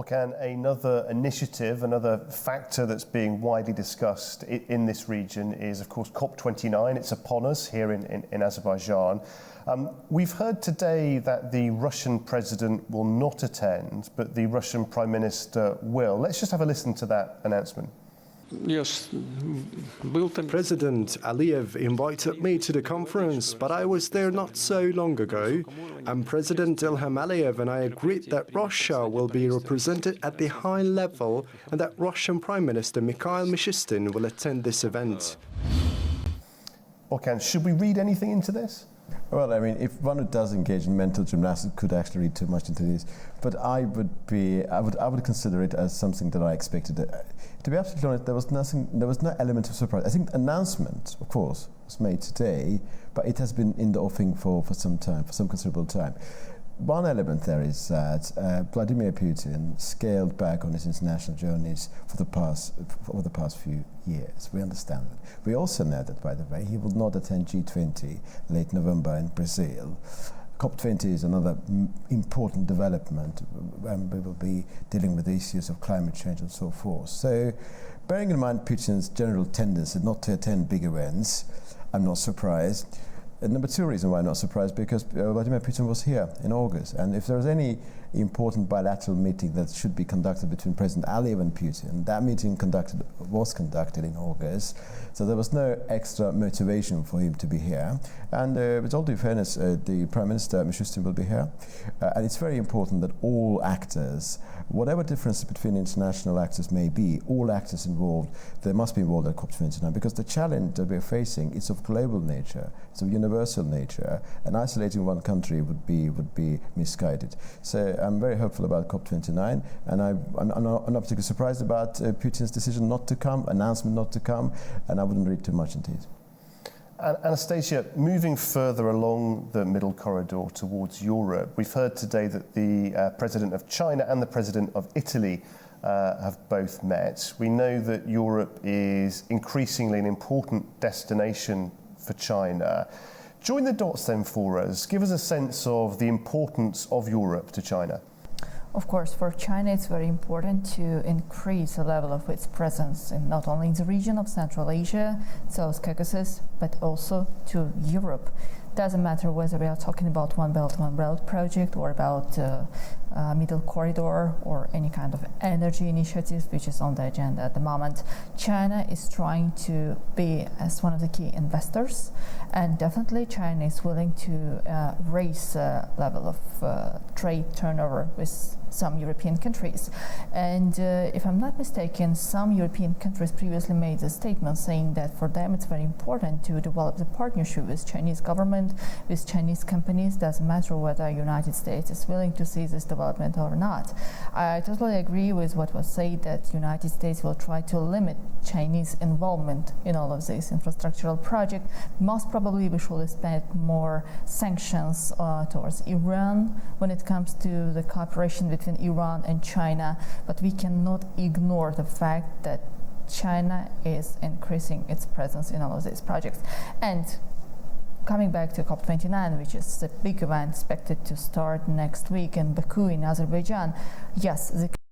Can another initiative, another factor that's being widely discussed in this region is, of course, COP29. It's upon us here in Azerbaijan. We've heard today that the Russian president will not attend, but the Russian prime minister will. Let's just have a listen to that announcement. Yes, President Aliyev invited me to the conference, but I was there not so long ago, and President Ilham Aliyev and I agreed that Russia will be represented at the high level and that Russian Prime Minister Mikhail Mishustin will attend this event. Orkan, should we read anything into this? Well, I mean, if one does engage in mental gymnastics, could actually read too much into this. But I would consider it as something that I expected. To be absolutely honest, there was no element of surprise. I think the announcement, of course, was made today, but it has been in the offing for some time, for some considerable time. One element there is that Vladimir Putin scaled back on his international journeys over the past few years. We understand that. We also know that, by the way, he will not attend G20 late November in Brazil. COP20 is another important development when we will be dealing with the issues of climate change and so forth. So, bearing in mind Putin's general tendency not to attend big events, I'm not surprised. And number two reason why I'm not surprised, because Vladimir Putin was here in August, and if there was any important bilateral meeting that should be conducted between President Aliyev and Putin, that meeting was conducted in August, so there was no extra motivation for him to be here. And with all due fairness, the Prime Minister Mishustin will be here, and it's very important that all actors, whatever difference between international actors may be, all actors involved, they must be involved at COP29, because the challenge that we're facing is of global nature, it's of universal nature, and isolating one country would be misguided. So I'm very hopeful about COP29, and I'm not particularly surprised about Putin's decision not to come, announcement not to come, and I wouldn't read too much into it. Anastasia, moving further along the middle corridor towards Europe, we've heard today that the President of China and the President of Italy have both met. We know that Europe is increasingly an important destination for China. Join the dots then for us. Give us a sense of the importance of Europe to China. Of course, for China, it's very important to increase the level of its presence in not only in the region of Central Asia, South Caucasus, but also to Europe. Doesn't matter whether we are talking about One Belt, One Road project or about Middle Corridor or any kind of energy initiative which is on the agenda at the moment. China is trying to be as one of the key investors, and definitely China is willing to raise the level of trade turnover with some European countries. And if I'm not mistaken, some European countries previously made a statement saying that for them it's very important to develop the partnership with Chinese government, with Chinese companies. Doesn't matter whether United States is willing to see this development or not. I totally agree with what was said, that United States will try to limit Chinese involvement in all of this infrastructural project. Most probably we should expect more sanctions towards Iran when it comes to the cooperation between Iran and China, but we cannot ignore the fact that China is increasing its presence in all of these projects. And coming back to COP29, which is a big event expected to start next week in Baku in Azerbaijan, yes, the